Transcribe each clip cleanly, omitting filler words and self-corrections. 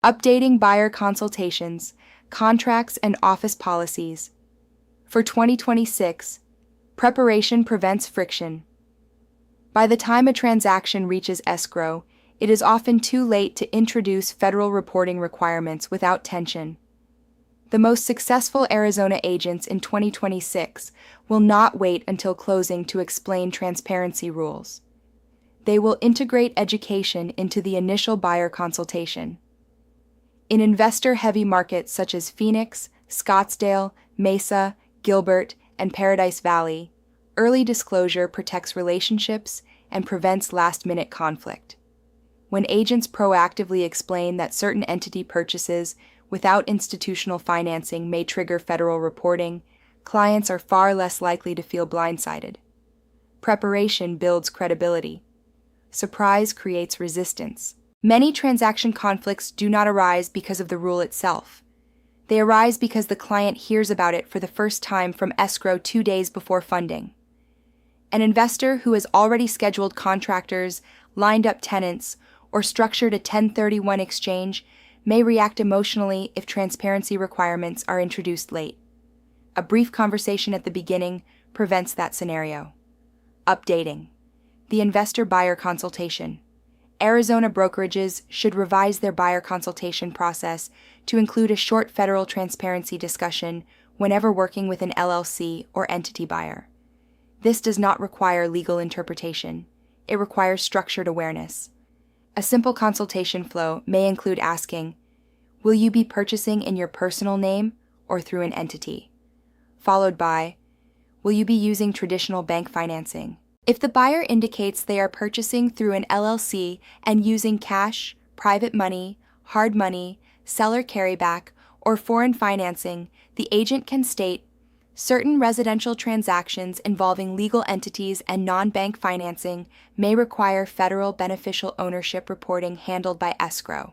Updating buyer consultations, contracts, and office policies. For 2026, preparation prevents friction. By the time a transaction reaches escrow, it is often too late to introduce federal reporting requirements without tension. The most successful Arizona agents in 2026 will not wait until closing to explain transparency rules. They will integrate education into the initial buyer consultation. In investor-heavy markets such as Phoenix, Scottsdale, Mesa, Gilbert, and Paradise Valley, early disclosure protects relationships and prevents last-minute conflict. When agents proactively explain that certain entity purchases without institutional financing may trigger federal reporting, clients are far less likely to feel blindsided. Preparation builds credibility. Surprise creates resistance. Many transaction conflicts do not arise because of the rule itself. They arise because the client hears about it for the first time from escrow 2 days before funding. An investor who has already scheduled contractors, lined up tenants, or structured a 1031 exchange may react emotionally if transparency requirements are introduced late. A brief conversation at the beginning prevents that scenario. Updating. The investor-buyer consultation. Arizona brokerages should revise their buyer consultation process to include a short federal transparency discussion whenever working with an LLC or entity buyer. This does not require legal interpretation. It requires structured awareness. A simple consultation flow may include asking, "Will you be purchasing in your personal name or through an entity?" Followed by, "Will you be using traditional bank financing?" If the buyer indicates they are purchasing through an LLC and using cash, private money, hard money, seller carryback, or foreign financing, the agent can state, "Certain residential transactions involving legal entities and non-bank financing may require federal beneficial ownership reporting handled by escrow."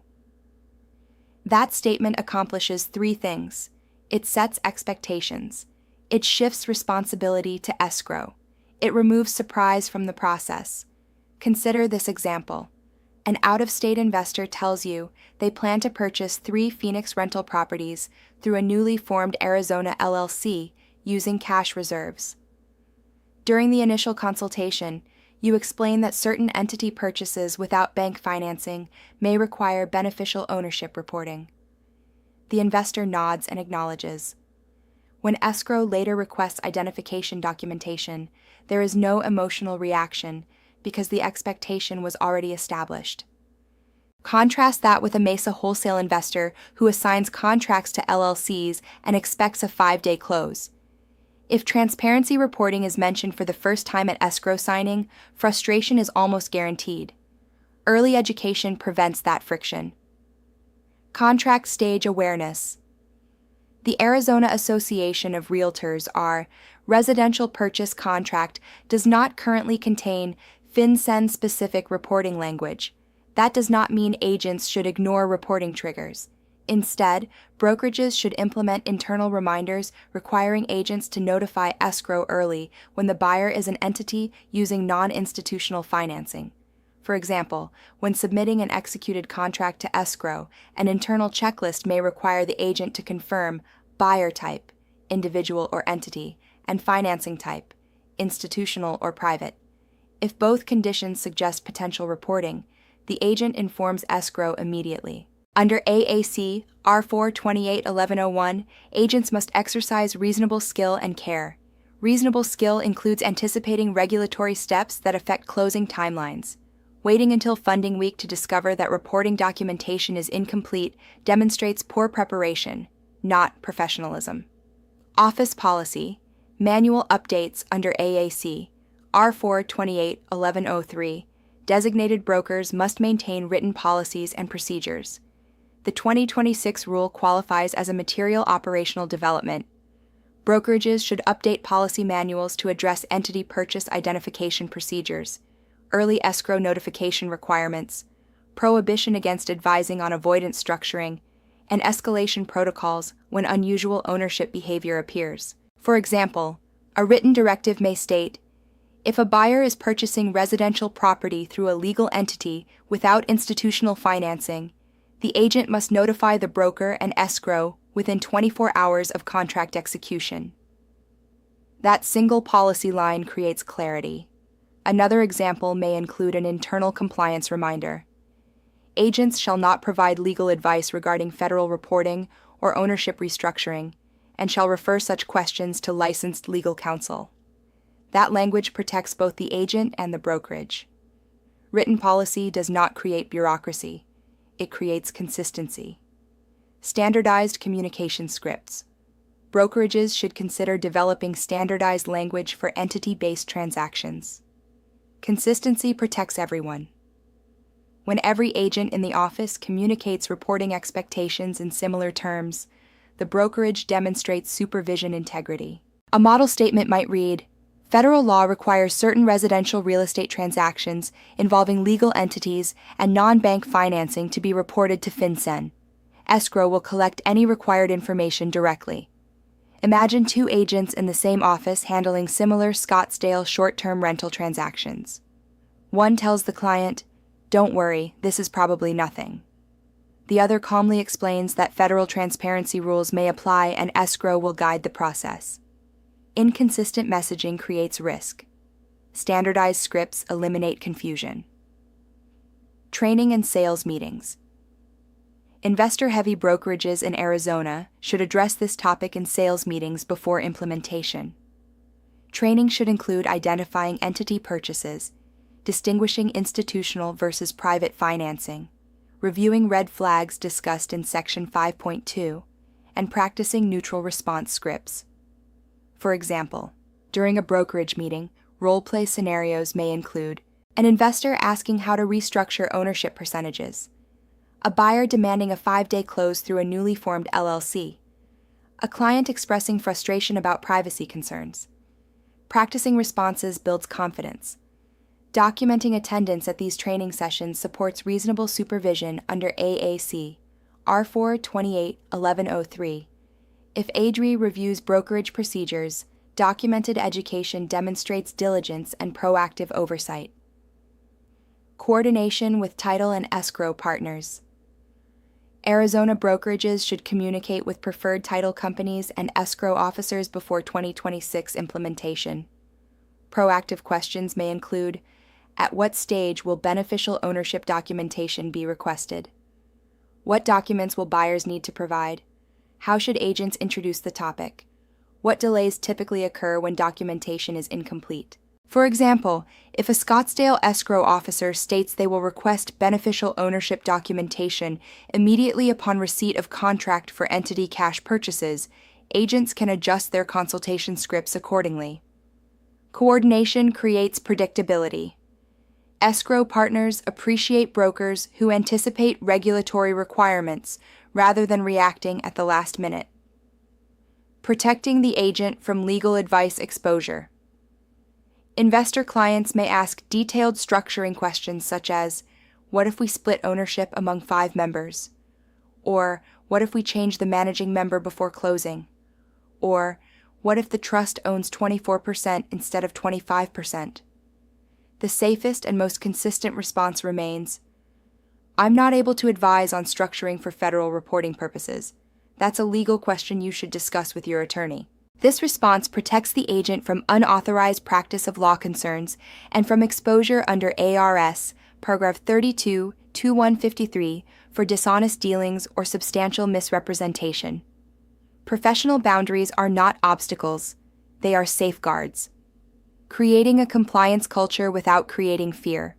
That statement accomplishes 3 things. It sets expectations. It shifts responsibility to escrow. It removes surprise from the process. Consider this example. An out-of-state investor tells you they plan to purchase 3 Phoenix rental properties through a newly formed Arizona LLC using cash reserves. During the initial consultation, you explain that certain entity purchases without bank financing may require beneficial ownership reporting. The investor nods and acknowledges. When escrow later requests identification documentation, there is no emotional reaction because the expectation was already established. Contrast that with a Mesa wholesale investor who assigns contracts to LLCs and expects a 5-day close. If transparency reporting is mentioned for the first time at escrow signing, frustration is almost guaranteed. Early education prevents that friction. Contract stage awareness. The Arizona Association of Realtors, residential purchase contract does not currently contain FinCEN-specific reporting language. That does not mean agents should ignore reporting triggers. Instead, brokerages should implement internal reminders requiring agents to notify escrow early when the buyer is an entity using non-institutional financing. For example, when submitting an executed contract to escrow, an internal checklist may require the agent to confirm buyer type, individual or entity, and financing type, institutional or private. If both conditions suggest potential reporting, the agent informs escrow immediately. Under AAC R4281101, agents must exercise reasonable skill and care. Reasonable skill includes anticipating regulatory steps that affect closing timelines. Waiting until funding week to discover that reporting documentation is incomplete demonstrates poor preparation, not professionalism. Office policy, manual updates under AAC R4281103, designated brokers must maintain written policies and procedures. The 2026 rule qualifies as a material operational development. Brokerages should update policy manuals to address entity purchase identification procedures, early escrow notification requirements, prohibition against advising on avoidance structuring, and escalation protocols when unusual ownership behavior appears. For example, a written directive may state, if a buyer is purchasing residential property through a legal entity without institutional financing, The agent must notify the broker and escrow within 24 hours of contract execution. That single policy line creates clarity. Another example may include an internal compliance reminder. Agents shall not provide legal advice regarding federal reporting or ownership restructuring, and shall refer such questions to licensed legal counsel. That language protects both the agent and the brokerage. Written policy does not create bureaucracy. It creates consistency. Standardized communication scripts. Brokerages should consider developing standardized language for entity-based transactions. Consistency protects everyone. When every agent in the office communicates reporting expectations in similar terms, the brokerage demonstrates supervision integrity. A model statement might read, "Federal law requires certain residential real estate transactions involving legal entities and non-bank financing to be reported to FinCEN. Escrow will collect any required information directly." Imagine two agents in the same office handling similar Scottsdale short-term rental transactions. One tells the client, "Don't worry, this is probably nothing." The other calmly explains that federal transparency rules may apply and escrow will guide the process. Inconsistent messaging creates risk. Standardized scripts eliminate confusion. Training and sales meetings. Investor-heavy brokerages in Arizona should address this topic in sales meetings before implementation. Training should include identifying entity purchases, distinguishing institutional versus private financing, reviewing red flags discussed in Section 5.2, and practicing neutral response scripts. For example, during a brokerage meeting, role-play scenarios may include an investor asking how to restructure ownership percentages, a buyer demanding a 5-day close through a newly formed LLC, a client expressing frustration about privacy concerns. Practicing responses builds confidence. Documenting attendance at these training sessions supports reasonable supervision under AAC R4 28-1103. If ADRI reviews brokerage procedures, documented education demonstrates diligence and proactive oversight. Coordination with title and escrow partners. Arizona brokerages should communicate with preferred title companies and escrow officers before 2026 implementation. Proactive questions may include, at what stage will beneficial ownership documentation be requested? What documents will buyers need to provide? How should agents introduce the topic? What delays typically occur when documentation is incomplete? For example, if a Scottsdale escrow officer states they will request beneficial ownership documentation immediately upon receipt of contract for entity cash purchases, agents can adjust their consultation scripts accordingly. Coordination creates predictability. Escrow partners appreciate brokers who anticipate regulatory requirements rather than reacting at the last minute. Protecting the agent from legal advice exposure. Investor clients may ask detailed structuring questions such as, what if we split ownership among 5 members? Or, what if we change the managing member before closing? Or, what if the trust owns 24% instead of 25%? The safest and most consistent response remains, I'm not able to advise on structuring for federal reporting purposes. That's a legal question you should discuss with your attorney. This response protects the agent from unauthorized practice of law concerns and from exposure under ARS, paragraph 32-2153, for dishonest dealings or substantial misrepresentation. Professional boundaries are not obstacles, they are safeguards. Creating a compliance culture without creating fear.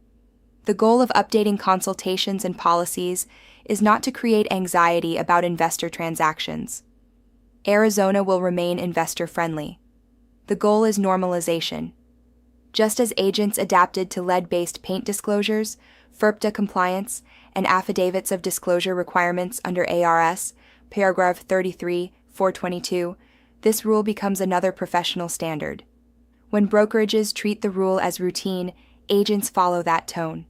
The goal of updating consultations and policies is not to create anxiety about investor transactions. Arizona will remain investor-friendly. The goal is normalization. Just as agents adapted to lead-based paint disclosures, FIRPTA compliance, and affidavits of disclosure requirements under ARS, paragraph 33-422, this rule becomes another professional standard. When brokerages treat the rule as routine, agents follow that tone.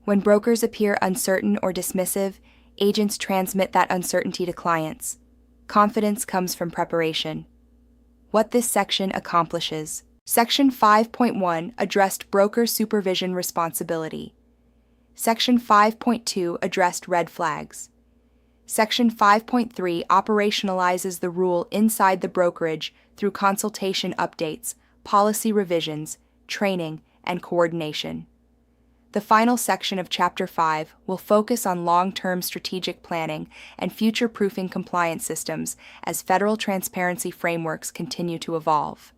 When brokers appear uncertain or dismissive, agents transmit that uncertainty to clients. Confidence comes from preparation. What this section accomplishes. Section 5.1 addressed broker supervision responsibility. Section 5.2 addressed red flags. Section 5.3 operationalizes the rule inside the brokerage through consultation updates, policy revisions, training, and coordination. The final section of Chapter 5 will focus on long-term strategic planning and future-proofing compliance systems as federal transparency frameworks continue to evolve.